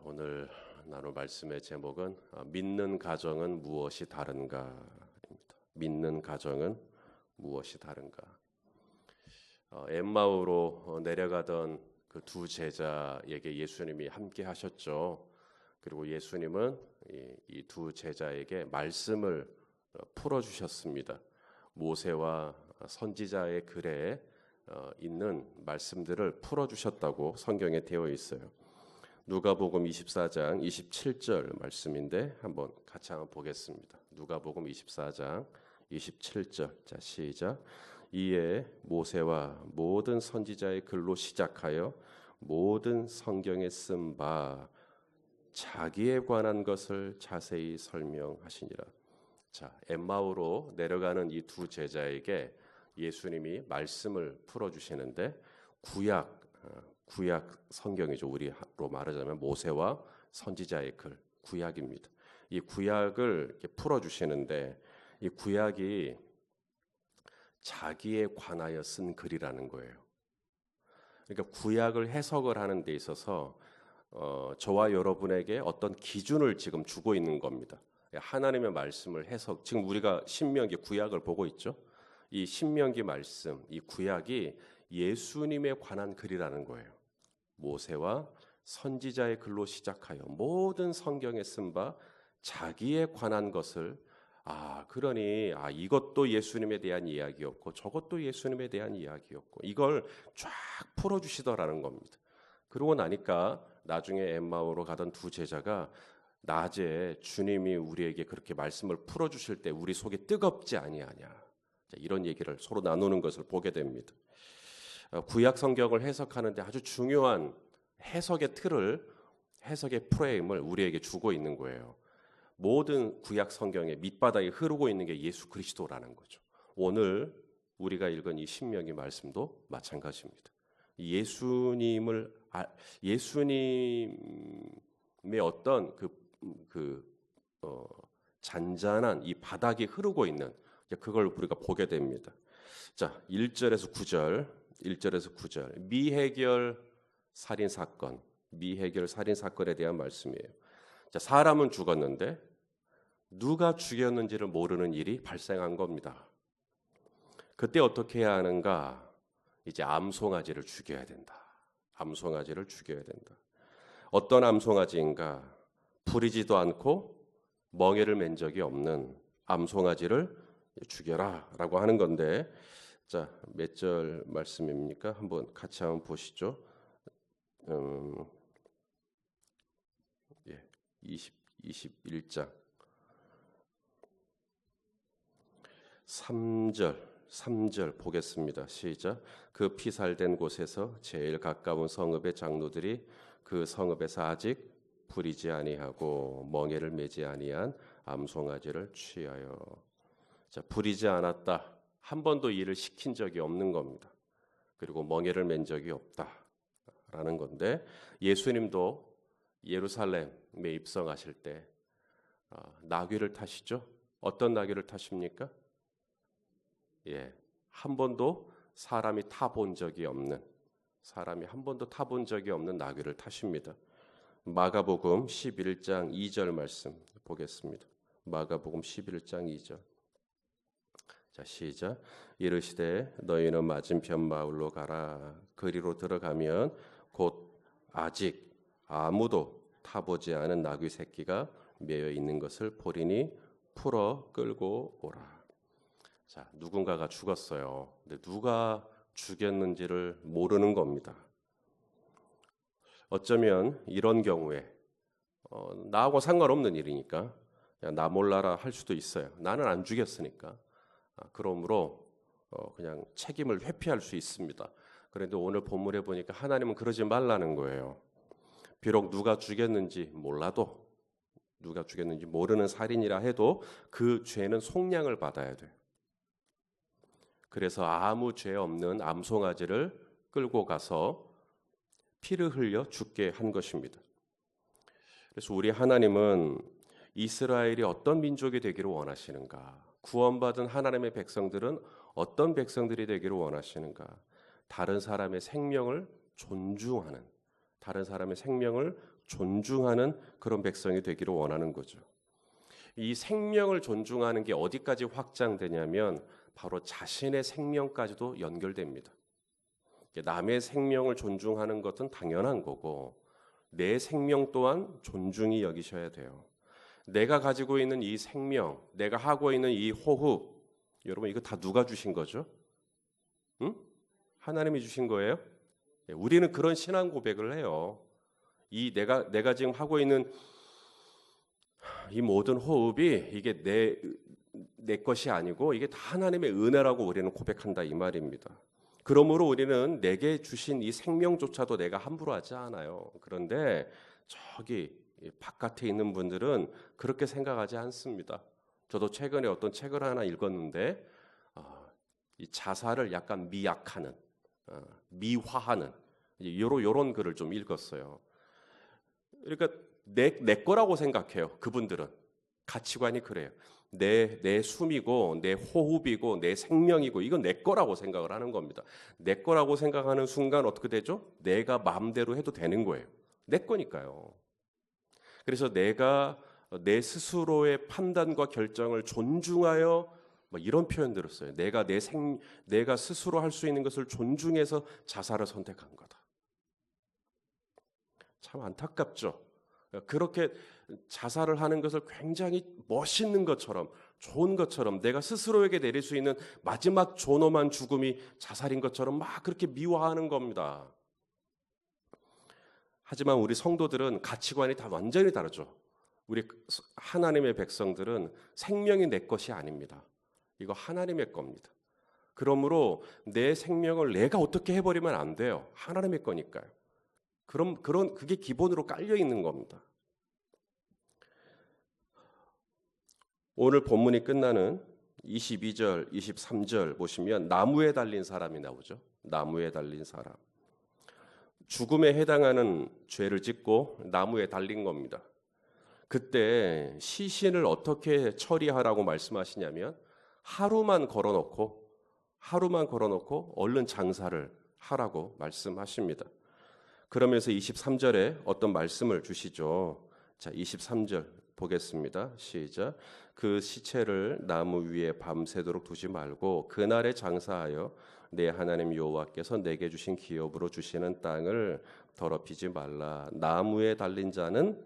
오늘 나눌 말씀의 제목은 믿는 가정은 무엇이 다른가입니다. 믿는 가정은 무엇이 다른가. 엠마오로 내려가던 그 두 제자에게 예수님이 함께 하셨죠. 그리고 예수님은 이 두 제자에게 말씀을 풀어주셨습니다. 모세와 선지자의 글에 있는 말씀들을 풀어주셨다고 성경에 되어 있어요. 누가복음 24장 27절 말씀인데 한번 같이 한번 보겠습니다. 누가복음 24장 27절. 자, 시작. 이에 모세와 모든 선지자의 글로 시작하여 모든 성경에 쓴 바 자기에 관한 것을 자세히 설명하시니라. 자, 엠마오로 내려가는 이 두 제자에게 예수님이 말씀을 풀어주시는데 구약 성경이죠. 우리로 말하자면 모세와 선지자의 글, 구약입니다. 이 구약을 이렇게 풀어주시는데 이 구약이 자기에 관하여 쓴 글이라는 거예요. 그러니까 구약을 해석을 하는 데 있어서 저와 여러분에게 어떤 기준을 지금 주고 있는 겁니다. 하나님의 말씀을 지금 우리가 신명기 구약을 보고 있죠. 이 신명기 말씀, 이 구약이 예수님에 관한 글이라는 거예요. 모세와 선지자의 글로 시작하여 모든 성경에 쓴 바 자기에 관한 것을 그러니 이것도 예수님에 대한 이야기였고 저것도 예수님에 대한 이야기였고 이걸 쫙 풀어주시더라는 겁니다. 그러고 나니까 나중에 엠마오로 가던 두 제자가 낮에 주님이 우리에게 그렇게 말씀을 풀어주실 때 우리 속이 뜨겁지 아니하냐, 이런 얘기를 서로 나누는 것을 보게 됩니다. 구약 성경을 해석하는데 아주 중요한 해석의 프레임을 우리에게 주고 있는 거예요. 모든 구약 성경의 밑바닥에 흐르고 있는 게 예수 그리스도라는 거죠. 오늘 우리가 읽은 이 신명기 말씀도 마찬가지입니다. 예수님의 어떤 잔잔한 이 바닥이 흐르고 있는 그걸 우리가 보게 됩니다. 자, 1절에서 9절 미해결 살인 사건에 대한 말씀이에요. 자, 사람은 죽었는데 누가 죽였는지를 모르는 일이 발생한 겁니다. 그때 어떻게 해야 하는가? 이제 암송아지를 죽여야 된다. 어떤 암송아지인가? 부리지도 않고 멍에를 맨 적이 없는 암송아지를 죽여라 라고 하는 건데, 자, 몇 절 말씀입니까? 한번 같이 한번 보시죠. 21장 3절 보겠습니다. 시작. 그 피살된 곳에서 제일 가까운 성읍의 장로들이 그 성읍에서 아직 부리지 아니하고 멍에를 매지 아니한 암송아지를 취하여. 자, 부리지 않았다. 한 번도 일을 시킨 적이 없는 겁니다. 그리고 멍에를 맨 적이 없다라는 건데, 예수님도 예루살렘에 입성하실 때 나귀를 타시죠. 어떤 나귀를 타십니까? 한 번도 사람이 타본 적이 없는 나귀를 타십니다. 마가복음 11장 2절 말씀 보겠습니다. 마가복음 11장 2절. 자, 시작. 이르시되 너희는 맞은편 마을로 가라. 그리로 들어가면 곧 아직 아무도 타보지 않은 나귀 새끼가 매여 있는 것을 보리니 풀어 끌고 오라. 자, 누군가가 죽었어요. 근데 누가 죽였는지를 모르는 겁니다. 어쩌면 이런 경우에 나하고 상관없는 일이니까 나 몰라라 할 수도 있어요. 나는 안 죽였으니까. 그러므로 그냥 책임을 회피할 수 있습니다. 그런데 오늘 본문에 보니까 하나님은 그러지 말라는 거예요. 비록 누가 죽였는지 모르는 살인이라 해도 그 죄는 속량을 받아야 돼요. 그래서 아무 죄 없는 암송아지를 끌고 가서 피를 흘려 죽게 한 것입니다. 그래서 우리 하나님은 이스라엘이 어떤 민족이 되기를 원하시는가? 구원받은 하나님의 백성들은 어떤 백성들이 되기를 원하시는가? 다른 사람의 생명을 존중하는, 다른 사람의 생명을 존중하는 그런 백성이 되기를 원하는 거죠. 이 생명을 존중하는 게 어디까지 확장되냐면 바로 자신의 생명까지도 연결됩니다. 남의 생명을 존중하는 것은 당연한 거고 내 생명 또한 존중이 여기셔야 돼요. 내가 가지고 있는 이 생명, 내가 하고 있는 이 호흡, 여러분 이거 다 누가 주신 거죠? 응? 하나님이 주신 거예요? 우리는 그런 신앙 고백을 해요. 이 내가 지금 하고 있는 이 모든 호흡이 이게 내 것이 아니고 이게 다 하나님의 은혜라고 우리는 고백한다 이 말입니다. 그러므로 우리는 내게 주신 이 생명조차도 내가 함부로 하지 않아요. 그런데 저기 바깥에 있는 분들은 그렇게 생각하지 않습니다. 저도 최근에 어떤 책을 하나 읽었는데 이 자살을 약간 미약하는, 미화하는 이런 글을 좀 읽었어요. 그러니까 내 거라고 생각해요. 그분들은 가치관이 그래요. 내 숨이고 내 호흡이고 내 생명이고 이건 내 거라고 생각을 하는 겁니다. 내 거라고 생각하는 순간 어떻게 되죠? 내가 마음대로 해도 되는 거예요. 내 거니까요. 그래서 내가 내 스스로의 판단과 결정을 존중하여 이런 표현들을 써요. 내가 스스로 할 수 있는 것을 존중해서 자살을 선택한 거다. 참 안타깝죠. 그렇게 자살을 하는 것을 굉장히 멋있는 것처럼 좋은 것처럼 내가 스스로에게 내릴 수 있는 마지막 존엄한 죽음이 자살인 것처럼 막 그렇게 미화하는 겁니다. 하지만 우리 성도들은 가치관이 다 완전히 다르죠. 우리 하나님의 백성들은 생명이 내 것이 아닙니다. 이거 하나님의 겁니다. 그러므로 내 생명을 내가 어떻게 해버리면 안 돼요. 하나님의 거니까요. 그게 기본으로 깔려 있는 겁니다. 오늘 본문이 끝나는 22절, 23절 보시면 나무에 달린 사람이 나오죠. 나무에 달린 사람. 죽음에 해당하는 죄를 짓고 나무에 달린 겁니다. 그때 시신을 어떻게 처리하라고 말씀하시냐면 하루만 걸어놓고 얼른 장사를 하라고 말씀하십니다. 그러면서 23절에 어떤 말씀을 주시죠. 자, 23절 보겠습니다. 시작. 그 시체를 나무 위에 밤새도록 두지 말고 그날에 장사하여 내 하나님 여호와께서 내게 주신 기업으로 주시는 땅을 더럽히지 말라. 나무에 달린 자는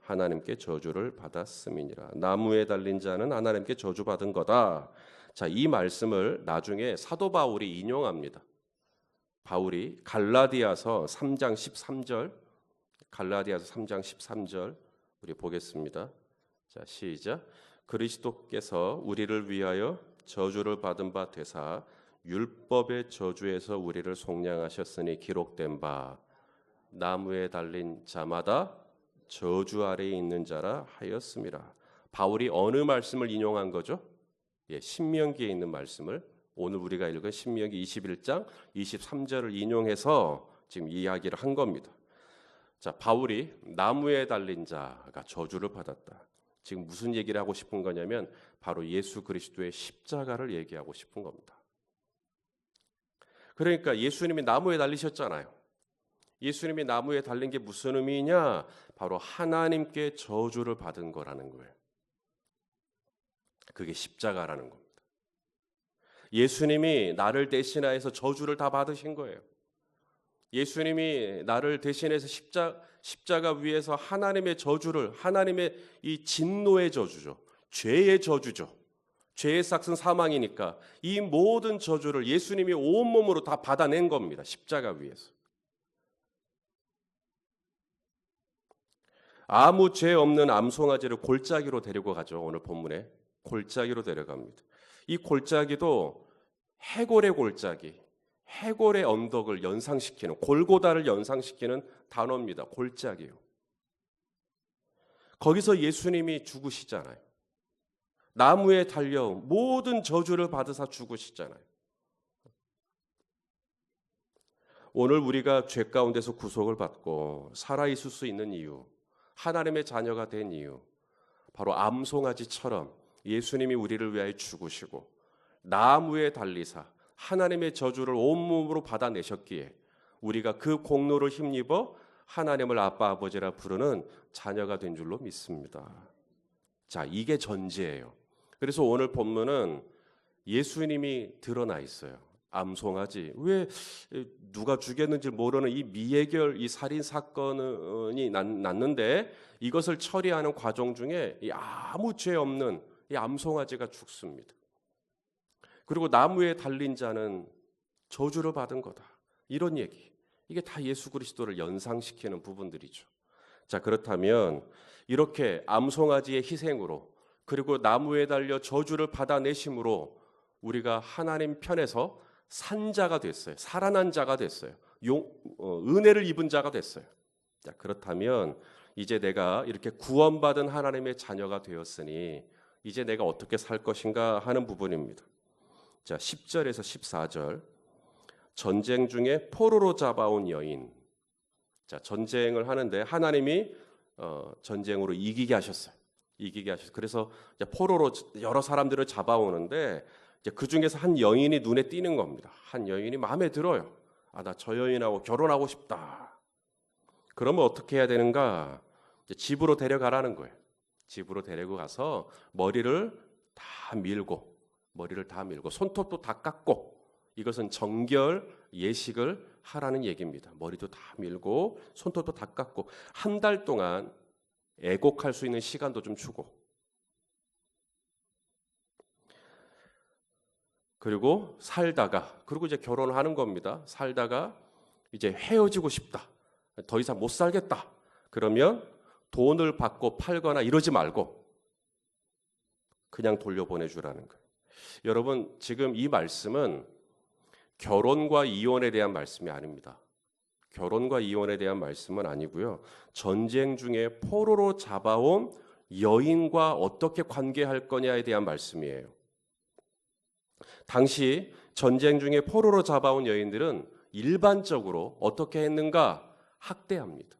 하나님께 저주를 받았음이니라. 나무에 달린 자는 하나님께 저주받은 거다. 자, 이 말씀을 나중에 사도 바울이 인용합니다. 바울이 갈라디아서 3장 13절 우리 보겠습니다. 자, 시작. 그리스도께서 우리를 위하여 저주를 받은 바 되사 율법의 저주에서 우리를 속량하셨으니 기록된 바 나무에 달린 자마다 저주 아래에 있는 자라 하였습니다. 바울이 어느 말씀을 인용한 거죠? 신명기에 있는 말씀을 오늘 우리가 읽은 신명기 21장 23절을 인용해서 지금 이야기를 한 겁니다. 자, 바울이 나무에 달린 자가 저주를 받았다. 지금 무슨 얘기를 하고 싶은 거냐면 바로 예수 그리스도의 십자가를 얘기하고 싶은 겁니다. 그러니까 예수님이 나무에 달리셨잖아요. 예수님이 나무에 달린 게 무슨 의미냐? 바로 하나님께 저주를 받은 거라는 거예요. 그게 십자가라는 겁니다. 예수님이 나를 대신하여서 저주를 다 받으신 거예요. 예수님이 나를 대신해서 십자가 위에서 하나님의 저주를, 하나님의 이 진노의 저주죠. 죄의 저주죠. 죄의 삭은 사망이니까 이 모든 저주를 예수님이 온몸으로 다 받아낸 겁니다. 십자가 위에서. 아무 죄 없는 암송아지를 골짜기로 데리고 가죠. 오늘 본문에 골짜기로 데려갑니다. 이 골짜기도 해골의 골짜기, 해골의 언덕을 연상시키는, 골고다를 연상시키는 단어입니다. 골짜기요. 거기서 예수님이 죽으시잖아요. 나무에 달려 모든 저주를 받으사 죽으시잖아요. 오늘 우리가 죄 가운데서 구속을 받고 살아있을 수 있는 이유, 하나님의 자녀가 된 이유, 바로 암송아지처럼 예수님이 우리를 위하여 죽으시고 나무에 달리사 하나님의 저주를 온몸으로 받아내셨기에 우리가 그 공로를 힘입어 하나님을 아빠 아버지라 부르는 자녀가 된 줄로 믿습니다. 자, 이게 전제예요. 그래서 오늘 본문은 예수님이 드러나 있어요. 암송아지. 왜 누가 죽였는지 모르는 이 미해결 이 살인 사건이 났는데 이것을 처리하는 과정 중에 이 아무 죄 없는 이 암송아지가 죽습니다. 그리고 나무에 달린 자는 저주를 받은 거다. 이런 얘기. 이게 다 예수 그리스도를 연상시키는 부분들이죠. 자, 그렇다면 이렇게 암송아지의 희생으로 그리고 나무에 달려 저주를 받아내심으로 우리가 하나님 편에서 산 자가 됐어요. 살아난 자가 됐어요. 은혜를 입은 자가 됐어요. 자, 그렇다면 이제 내가 이렇게 구원받은 하나님의 자녀가 되었으니 이제 내가 어떻게 살 것인가 하는 부분입니다. 자, 10절에서 14절. 전쟁 중에 포로로 잡아온 여인. 자, 전쟁을 하는데 하나님이 전쟁으로 이기게 하셨어요. 그래서 이제 포로로 여러 사람들을 잡아오는데 이제 그 중에서 한 여인이 눈에 띄는 겁니다. 한 여인이 마음에 들어요. 아, 나 저 여인하고 결혼하고 싶다. 그러면 어떻게 해야 되는가? 이제 집으로 데려가라는 거예요. 집으로 데리고 가서 머리를 다 밀고 손톱도 다 깎고, 이것은 정결 예식을 하라는 얘기입니다. 머리도 다 밀고 손톱도 다 깎고 한 달 동안 애곡할 수 있는 시간도 좀 주고, 그리고 그리고 이제 결혼하는 겁니다. 살다가 이제 헤어지고 싶다. 더 이상 못 살겠다. 그러면 돈을 받고 팔거나 이러지 말고 그냥 돌려보내주라는 거예요. 여러분, 지금 이 말씀은 결혼과 이혼에 대한 말씀이 아닙니다. 결혼과 이혼에 대한 말씀은 아니고요. 전쟁 중에 포로로 잡아온 여인과 어떻게 관계할 거냐에 대한 말씀이에요. 당시 전쟁 중에 포로로 잡아온 여인들은 일반적으로 어떻게 했는가? 학대합니다.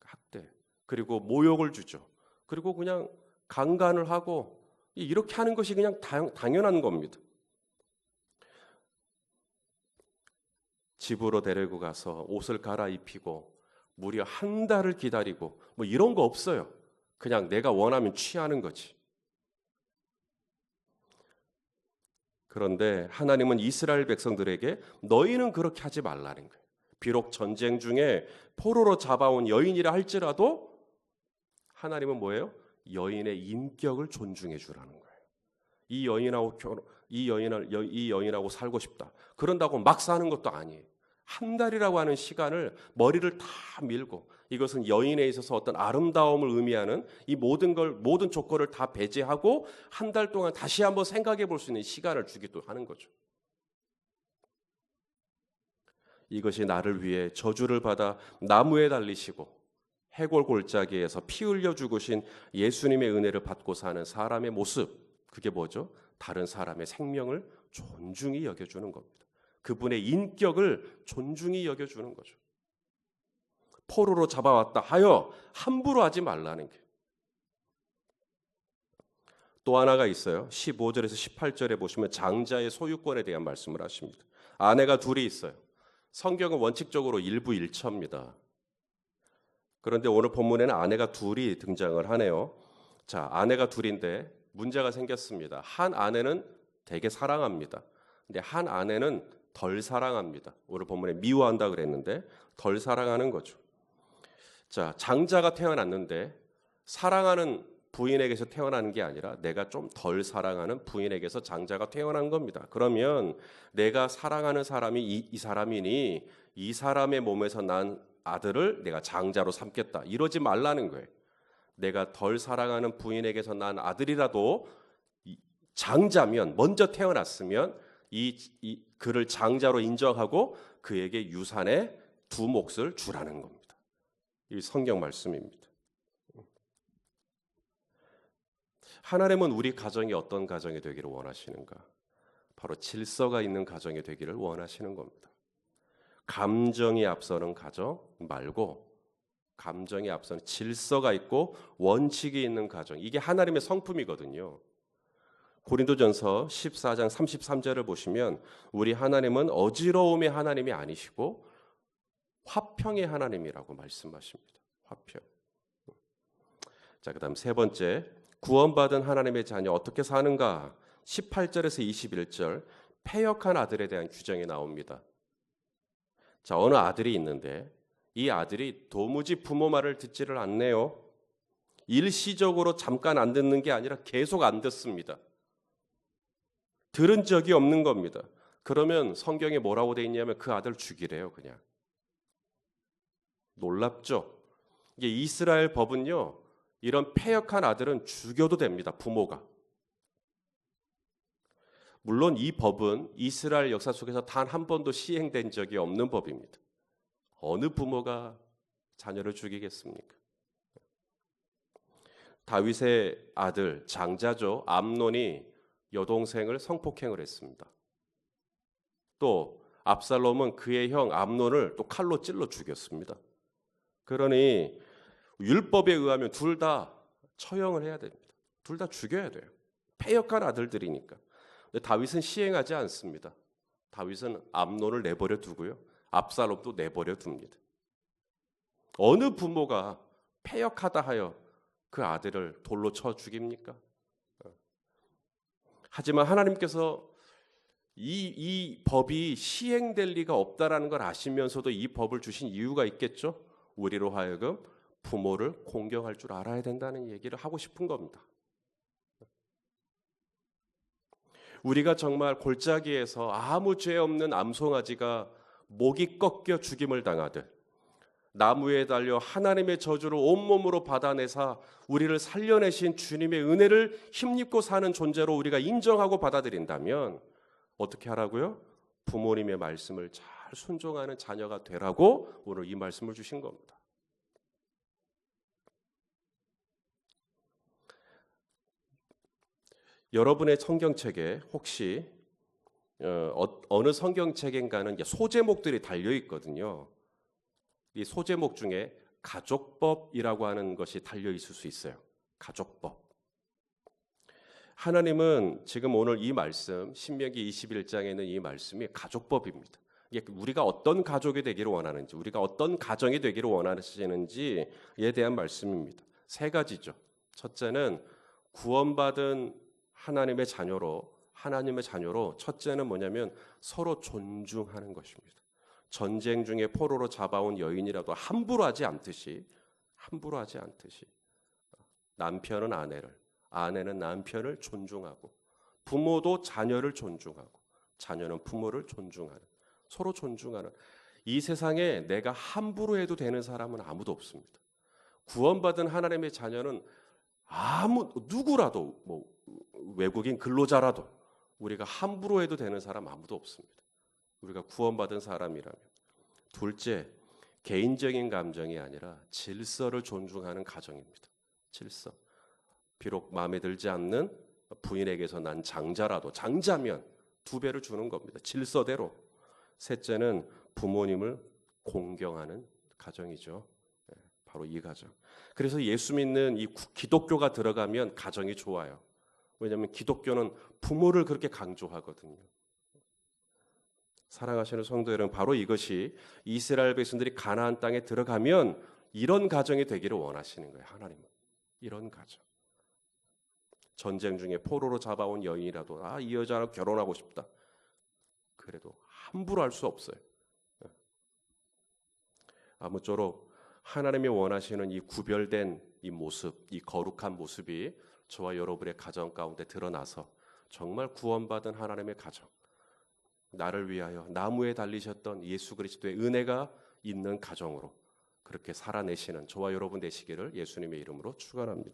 학대. 그리고 모욕을 주죠. 그리고 그냥 강간을 하고 이렇게 하는 것이 그냥 당연한 겁니다. 집으로 데리고 가서 옷을 갈아입히고 무려 한 달을 기다리고 뭐 이런 거 없어요. 그냥 내가 원하면 취하는 거지. 그런데 하나님은 이스라엘 백성들에게 너희는 그렇게 하지 말라는 거예요. 비록 전쟁 중에 포로로 잡아온 여인이라 할지라도 하나님은 뭐예요? 여인의 인격을 존중해 주라는 거예요. 이 여인하고 살고 싶다. 그런다고 막 사는 것도 아니에요. 한 달이라고 하는 시간을 머리를 다 밀고, 이것은 여인에 있어서 어떤 아름다움을 의미하는 이 모든 조건을 다 배제하고 한 달 동안 다시 한번 생각해 볼 수 있는 시간을 주기도 하는 거죠. 이것이 나를 위해 저주를 받아 나무에 달리시고 해골 골짜기에서 피 흘려 죽으신 예수님의 은혜를 받고 사는 사람의 모습, 그게 뭐죠? 다른 사람의 생명을 존중히 여겨주는 겁니다. 그분의 인격을 존중히 여겨주는 거죠. 포로로 잡아왔다 하여 함부로 하지 말라는 게. 또 하나가 있어요. 15절에서 18절에 보시면 장자의 소유권에 대한 말씀을 하십니다. 아내가 둘이 있어요. 성경은 원칙적으로 일부일처입니다. 그런데 오늘 본문에는 아내가 둘이 등장을 하네요. 자, 아내가 둘인데 문제가 생겼습니다. 한 아내는 되게 사랑합니다. 근데 한 아내는 덜 사랑합니다. 오늘 본문에 미워한다 그랬는데 덜 사랑하는 거죠. 자, 장자가 태어났는데 사랑하는 부인에게서 태어나는 게 아니라 내가 좀 덜 사랑하는 부인에게서 장자가 태어난 겁니다. 그러면 내가 사랑하는 사람이 이 사람이니 이 사람의 몸에서 난 아들을 내가 장자로 삼겠다. 이러지 말라는 거예요. 내가 덜 사랑하는 부인에게서 난 아들이라도 장자면, 먼저 태어났으면 그를 장자로 인정하고 그에게 유산의 두 몫을 주라는 겁니다. 이 성경 말씀입니다. 하나님은 우리 가정이 어떤 가정이 되기를 원하시는가? 바로 질서가 있는 가정이 되기를 원하시는 겁니다. 감정이 앞서는 가정 말고 감정이 앞서는 질서가 있고 원칙이 있는 가정, 이게 하나님의 성품이거든요. 고린도전서 14장 33절을 보시면 우리 하나님은 어지러움의 하나님이 아니시고 화평의 하나님이라고 말씀하십니다. 화평. 자, 그다음 세 번째, 구원받은 하나님의 자녀 어떻게 사는가? 18절에서 21절 패역한 아들에 대한 규정이 나옵니다. 자, 어느 아들이 있는데 이 아들이 도무지 부모 말을 듣지를 않네요. 일시적으로 잠깐 안 듣는 게 아니라 계속 안 듣습니다. 들은 적이 없는 겁니다. 그러면 성경에 뭐라고 돼 있냐면 그 아들 죽이래요, 그냥. 놀랍죠? 이게 이스라엘 법은요, 이런 패역한 아들은 죽여도 됩니다, 부모가. 물론 이 법은 이스라엘 역사 속에서 단 한 번도 시행된 적이 없는 법입니다. 어느 부모가 자녀를 죽이겠습니까? 다윗의 아들 장자죠, 암논이 여동생을 성폭행을 했습니다. 또 압살롬은 그의 형 암논을 또 칼로 찔러 죽였습니다. 그러니 율법에 의하면 둘 다 처형을 해야 됩니다. 둘 다 죽여야 돼요. 패역한 아들들이니까. 근데 다윗은 시행하지 않습니다. 다윗은 암논을 내버려 두고요, 압살롬도 내버려 둡니다. 어느 부모가 패역하다 하여 그 아들을 돌로 쳐 죽입니까? 하지만 하나님께서 이 법이 시행될 리가 없다라는 걸 아시면서도 이 법을 주신 이유가 있겠죠? 우리로 하여금 부모를 공경할 줄 알아야 된다는 얘기를 하고 싶은 겁니다. 우리가 정말 골짜기에서 아무 죄 없는 암송아지가 목이 꺾여 죽임을 당하듯 나무에 달려 하나님의 저주를 온몸으로 받아내사 우리를 살려내신 주님의 은혜를 힘입고 사는 존재로 우리가 인정하고 받아들인다면 어떻게 하라고요? 부모님의 말씀을 잘 순종하는 자녀가 되라고 오늘 이 말씀을 주신 겁니다. 여러분의 성경책에 혹시 어느 성경책인가는 소제목들이 달려 있거든요. 이 소제목 중에 가족법이라고 하는 것이 달려 있을 수 있어요. 가족법. 하나님은 지금 오늘 이 말씀, 신명기 21장에 있는 이 말씀이 가족법입니다. 이게 우리가 어떤 가족이 되기를 원하는지, 우리가 어떤 가정이 되기를 원하시는지에 대한 말씀입니다. 세 가지죠. 첫째는 구원받은 하나님의 자녀로 첫째는 뭐냐면 서로 존중하는 것입니다. 전쟁 중에 포로로 잡아온 여인이라도 함부로 하지 않듯이 남편은 아내는 남편을 존중하고 부모도 자녀를 존중하고 자녀는 부모를 존중하는, 서로 존중하는, 이 세상에 내가 함부로 해도 되는 사람은 아무도 없습니다. 구원받은 하나님의 자녀는 누구라도 외국인 근로자라도 우리가 함부로 해도 되는 사람 아무도 없습니다. 우리가 구원받은 사람이라면. 둘째, 개인적인 감정이 아니라 질서를 존중하는 가정입니다. 질서. 비록 마음에 들지 않는 부인에게서 난 장자면 2배를 주는 겁니다. 질서대로. 셋째는 부모님을 공경하는 가정이죠. 바로 이 가정. 그래서 예수 믿는 이 기독교가 들어가면 가정이 좋아요. 왜냐하면 기독교는 부모를 그렇게 강조하거든요. 사랑하시는 성도 여러분, 바로 이것이 이스라엘 백성들이 가나안 땅에 들어가면 이런 가정이 되기를 원하시는 거예요. 하나님은 이런 가정. 전쟁 중에 포로로 잡아온 여인이라도 이 여자랑 결혼하고 싶다. 그래도 함부로 할 수 없어요. 아무쪼록 하나님이 원하시는 이 구별된 이 모습, 이 거룩한 모습이 저와 여러분의 가정 가운데 드러나서 정말 구원받은 하나님의 가정, 나를 위하여 나무에 달리셨던 예수 그리스도의 은혜가 있는 가정으로 그렇게 살아내시는 저와 여러분 되시기를 예수님의 이름으로 축원합니다.